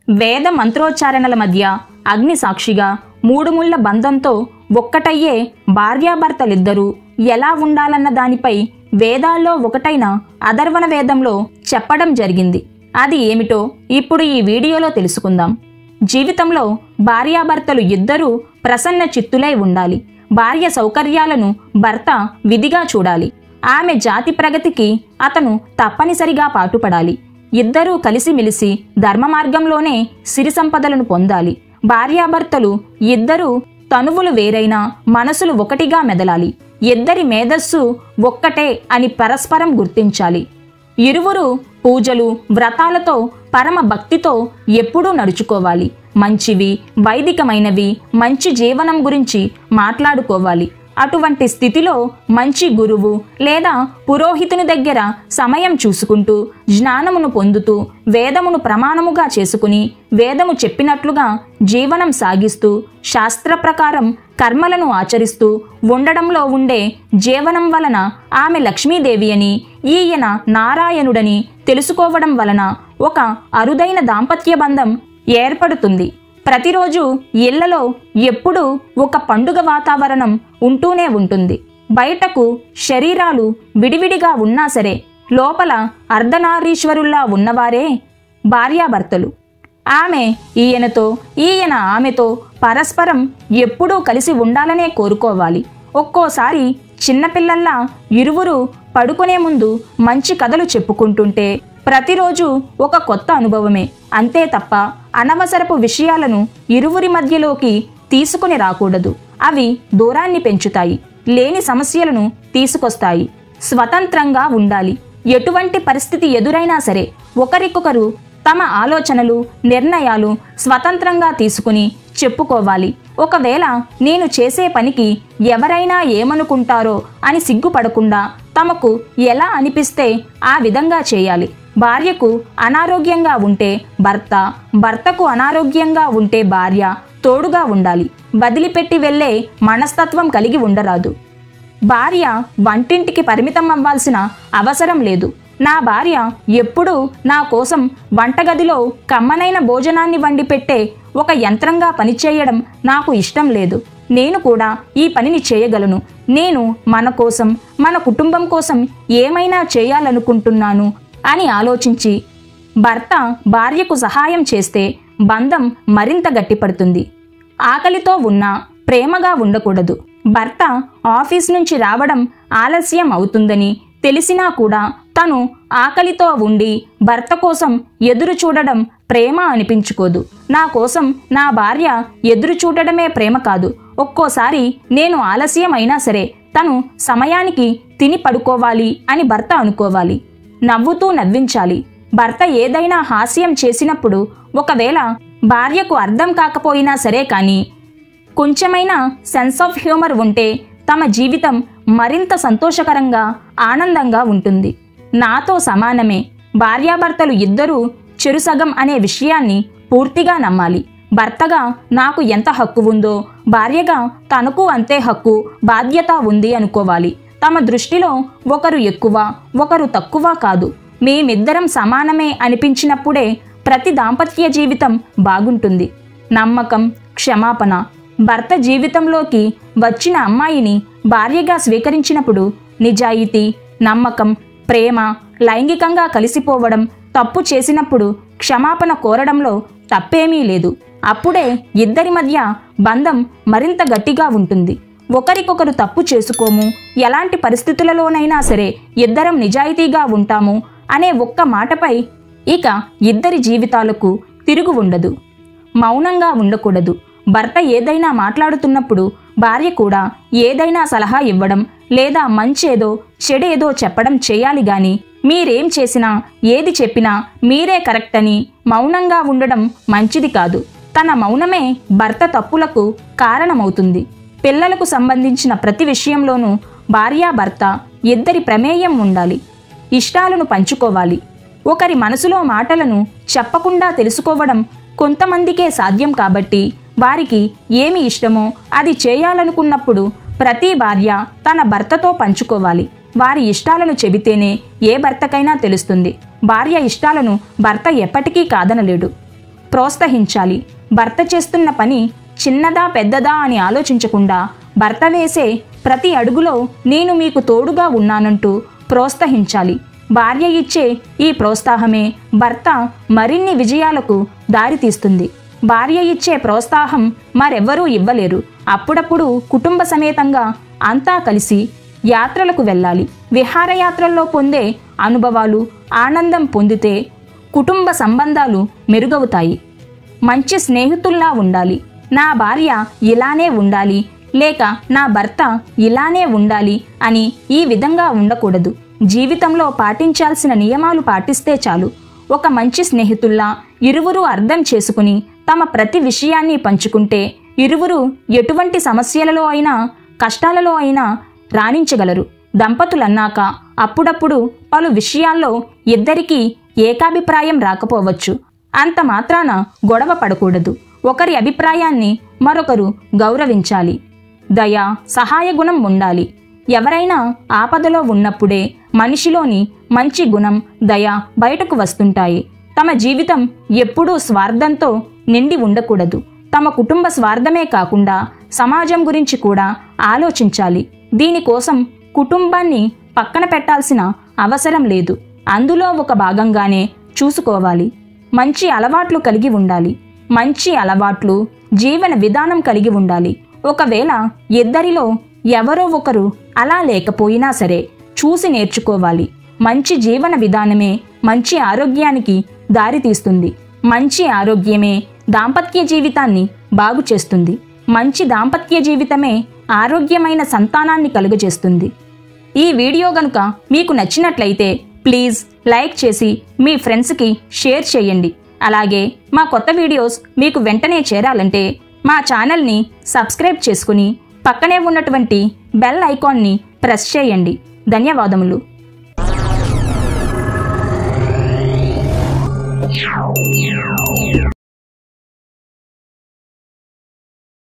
వేద మంత్రోచ్చారణల మధ్య అగ్ని సాక్షిగా మూడు ముళ్ల బంధంతో ఒక్కటయ్యే భార్యాభర్తలిద్దరూ ఎలా ఉండాలన్న దానిపై వేదాల్లో ఒకటైన అథర్వణ వేదంలో చెప్పడం జరిగింది. అది ఏమిటో ఇప్పుడు ఈ వీడియోలో తెలుసుకుందాం. జీవితంలో భార్యాభర్తలు ఇద్దరూ ప్రసన్న చిత్తులై ఉండాలి. భార్య సౌకర్యాలను భర్త విధిగా చూడాలి. ఆమె జాతి ప్రగతికి అతను తప్పనిసరిగా పాటుపడాలి. ఇద్దరూ కలిసిమెలిసి ధర్మ మార్గంలోనే సిరి సంపదలను పొందాలి. భార్యాభర్తలు ఇద్దరూ తనువులు వేరైనా మనసులు ఒకటిగా మెదలాలి. ఇద్దరి మేధస్సు ఒక్కటే అని పరస్పరం గుర్తించాలి. ఇరువురు పూజలు వ్రతాలతో పరమ భక్తితో ఎప్పుడూ నడుచుకోవాలి. మంచివి వైదికమైనవి మంచి జీవనం గురించి మాట్లాడుకోవాలి. అటువంటి స్థితిలో మంచి గురువు లేదా పురోహితుని దగ్గర సమయం చూసుకుంటూ జ్ఞానమును పొందుతూ వేదమును ప్రమాణముగా చేసుకుని వేదము చెప్పినట్లుగా జీవనం సాగిస్తూ శాస్త్ర ప్రకారం కర్మలను ఆచరిస్తూ ఉండడంలో ఉండే జీవనం వలన ఆమె లక్ష్మీదేవి అని ఈయన నారాయణుడని తెలుసుకోవడం వలన ఒక అరుదైన దాంపత్య బంధం ఏర్పడుతుంది. ప్రతిరోజు ఇళ్లలో ఎప్పుడూ ఒక పండుగ వాతావరణం ఉంటూనే ఉంటుంది. బయటకు శరీరాలు విడివిడిగా ఉన్నా సరే లోపల అర్ధనారీశ్వరుల్లా ఉన్నవారే భార్యాభర్తలు. ఆమె ఈయనతో ఈయన ఆమెతో పరస్పరం ఎప్పుడూ కలిసి ఉండాలనే కోరుకోవాలి. ఒక్కోసారి చిన్నపిల్లల్లా ఇరువురు పడుకునే ముందు మంచి కథలు చెప్పుకుంటుంటే ప్రతిరోజు ఒక కొత్త అనుభవమే. అంతే తప్ప అనవసరపు విషయాలను ఇరువురి మధ్యలోకి తీసుకుని రాకూడదు. అవి దూరాన్ని పెంచుతాయి, లేని సమస్యలను తీసుకొస్తాయి. స్వతంత్రంగా ఉండాలి. ఎటువంటి పరిస్థితి ఎదురైనా సరే ఒకరికొకరు తమ ఆలోచనలు నిర్ణయాలు స్వతంత్రంగా తీసుకుని చెప్పుకోవాలి. ఒకవేళ నేను చేసే పనికి ఎవరైనా ఏమనుకుంటారో అని సిగ్గుపడకుండా తమకు ఎలా అనిపిస్తే ఆ విధంగా చేయాలి. భార్యకు అనారోగ్యంగా ఉంటే భర్త, భర్తకు అనారోగ్యంగా ఉంటే భార్య తోడుగా ఉండాలి. వదిలిపెట్టి వెళ్లే మనస్తత్వం కలిగి ఉండరాదు. భార్య వంటింటికి పరిమితం అవ్వాల్సిన అవసరం లేదు. నా భార్య ఎప్పుడూ నా కోసం వంటగదిలో కమ్మనైన భోజనాన్ని వండి పెట్టే ఒక యంత్రంగా పనిచేయడం నాకు ఇష్టం లేదు. నేను కూడా ఈ పనిని చేయగలను. నేను మన కోసం మన కుటుంబం కోసం ఏమైనా చేయాలనుకుంటున్నాను అని ఆలోచించి భర్త భార్యకు సహాయం చేస్తే బంధం మరింత గట్టిపడుతుంది. ఆకలితో ఉన్నా ప్రేమగా ఉండకూడదు. భర్త ఆఫీస్ నుంచి రావడం ఆలస్యం అవుతుందని తెలిసినా కూడా తను ఆకలితో ఉండి భర్త కోసం ఎదురు చూడడం ప్రేమ అనిపించుకోదు. నా కోసం నా భార్య ఎదురు చూడడమే ప్రేమ కాదు. ఒక్కోసారి నేను ఆలస్యం అయినా సరే తను సమయానికి తిని పడుకోవాలి అని భర్త అనుకోవాలి. నవ్వుతూ నవ్వించాలి. భర్త ఏదైనా హాస్యం చేసినప్పుడు ఒకవేళ భార్యకు అర్థం కాకపోయినా సరే కానీ కొంచెమైనా సెన్స్ ఆఫ్ హ్యూమర్ ఉంటే తమ జీవితం మరింత సంతోషకరంగా ఆనందంగా ఉంటుంది. నాతో సమానమే. భార్యాభర్తలు ఇద్దరూ చెరుసగం అనే విషయాన్ని పూర్తిగా నమ్మాలి. భర్తగా నాకు ఎంత హక్కు ఉందో భార్యగా తనకు అంతే హక్కు బాధ్యత ఉంది అనుకోవాలి. తమ దృష్టిలో ఒకరు ఎక్కువ ఒకరు తక్కువ కాదు. మేమిద్దరం సమానమే అనిపించినప్పుడే ప్రతి దాంపత్య జీవితం బాగుంటుంది. నమ్మకం, క్షమాపణ. భర్త జీవితంలోకి వచ్చిన అమ్మాయిని భార్యగా స్వీకరించినప్పుడు నిజాయితీ, నమ్మకం, ప్రేమ లైంగికంగా కలిసిపోవడం, తప్పు చేసినప్పుడు క్షమాపణ కోరడంలో తప్పేమీ లేదు. అప్పుడే ఇద్దరి మధ్య బంధం మరింత గట్టిగా ఉంటుంది. ఒకరికొకరు తప్పు చేసుకోము, ఎలాంటి పరిస్థితులలోనైనా సరే ఇద్దరం నిజాయితీగా ఉంటాము అనే ఒక్క మాటపై ఇక ఇద్దరి జీవితాలకు తిరుగు ఉండదు. మౌనంగా ఉండకూడదు. భర్త ఏదైనా మాట్లాడుతున్నప్పుడు భార్య కూడా ఏదైనా సలహా ఇవ్వడం లేదా మంచేదో చెడేదో చెప్పడం చేయాలి గాని మీరేం చేసినా ఏది చెప్పినా మీరే కరెక్ట్ అని మౌనంగా ఉండడం మంచిది కాదు. తన మౌనమే భర్త తప్పులకు కారణమవుతుంది. పిల్లలకు సంబంధించిన ప్రతి విషయంలోనూ భార్యాభర్త ఇద్దరి ప్రమేయం ఉండాలి. ఇష్టాలను పంచుకోవాలి. ఒకరి మనసులో మాటలను చెప్పకుండా తెలుసుకోవడం కొంతమందికే సాధ్యం కాబట్టి వారికి ఏమి ఇష్టమో అది చేయాలనుకున్నప్పుడు ప్రతి భార్య తన భర్తతో పంచుకోవాలి. వారి ఇష్టాలను చెబితేనే ఏ భర్తకైనా తెలుస్తుంది. భార్య ఇష్టాలను భర్త ఎప్పటికీ కాదనలేడు. ప్రోత్సహించాలి. భర్త చేస్తున్న పని చిన్నదా పెద్దదా అని ఆలోచించకుండా భర్త వేసే ప్రతి అడుగులో నేను మీకు తోడుగా ఉన్నానంటూ ప్రోత్సహించాలి. భార్య ఇచ్చే ఈ ప్రోత్సాహమే భర్త మరిన్ని విజయాలకు దారితీస్తుంది. భార్య ఇచ్చే ప్రోత్సాహం మరెవ్వరూ ఇవ్వలేరు. అప్పుడప్పుడు కుటుంబ సమేతంగా అంతా కలిసి యాత్రలకు వెళ్ళాలి. విహారయాత్రల్లో పొందే అనుభవాలు, ఆనందం పొందితే కుటుంబ సంబంధాలు మెరుగవుతాయి. మంచి స్నేహితుల్లా ఉండాలి. నా భార్య ఇలానే ఉండాలి, లేక నా భర్త ఇలానే ఉండాలి అని ఈ విధంగా ఉండకూడదు. జీవితంలో పాటించాల్సిన నియమాలు పాటిస్తే చాలు. ఒక మంచి స్నేహితుల్లా ఇరువురు అర్థం చేసుకుని తమ ప్రతి విషయాన్ని పంచుకుంటే ఇరువురు ఎటువంటి సమస్యలలో అయినా కష్టాలలో అయినా రాణించగలరు. దంపతులన్నాక అప్పుడప్పుడు పలు విషయాల్లో ఇద్దరికీ ఏకాభిప్రాయం రాకపోవచ్చు. అంత మాత్రాన గొడవ పడకూడదు. ఒకరి అభిప్రాయాన్ని మరొకరు గౌరవించాలి. దయ, సహాయ గుణం ఉండాలి. ఎవరైనా ఆపదలో ఉన్నప్పుడే మనిషిలోని మంచి గుణం, దయ బయటకు వస్తుంటాయి. తమ జీవితం ఎప్పుడూ స్వార్థంతో నిండి ఉండకూడదు. తమ కుటుంబ స్వార్థమే కాకుండా సమాజం గురించి కూడా ఆలోచించాలి. దీనికోసం కుటుంబాన్ని పక్కన పెట్టాల్సిన అవసరం లేదు. అందులో ఒక భాగంగానే చూసుకోవాలి. మంచి అలవాట్లు కలిగి ఉండాలి. మంచి అలవాట్లు, జీవన విధానం కలిగి ఉండాలి. ఒకవేళ ఇద్దరిలో ఎవరో ఒకరు అలా లేకపోయినా సరే చూసి నేర్చుకోవాలి. మంచి జీవన విధానమే మంచి ఆరోగ్యానికి దారితీస్తుంది. మంచి ఆరోగ్యమే దాంపత్య జీవితాన్ని బాగు చేస్తుంది. మంచి దాంపత్య జీవితమే ఆరోగ్యమైన సంతానాన్ని కలుగజేస్తుంది. ఈ వీడియో గనుక మీకు నచ్చినట్లయితే ప్లీజ్ లైక్ చేసి మీ ఫ్రెండ్స్కి షేర్ చేయండి. అలాగే మా కొత్త వీడియోస్ మీకు వెంటనే చేరాలంటే మా ఛానల్ని సబ్స్క్రైబ్ చేసుకుని పక్కనే ఉన్నటువంటి బెల్ ఐకాన్ని ప్రెస్ చేయండి. ధన్యవాదములు.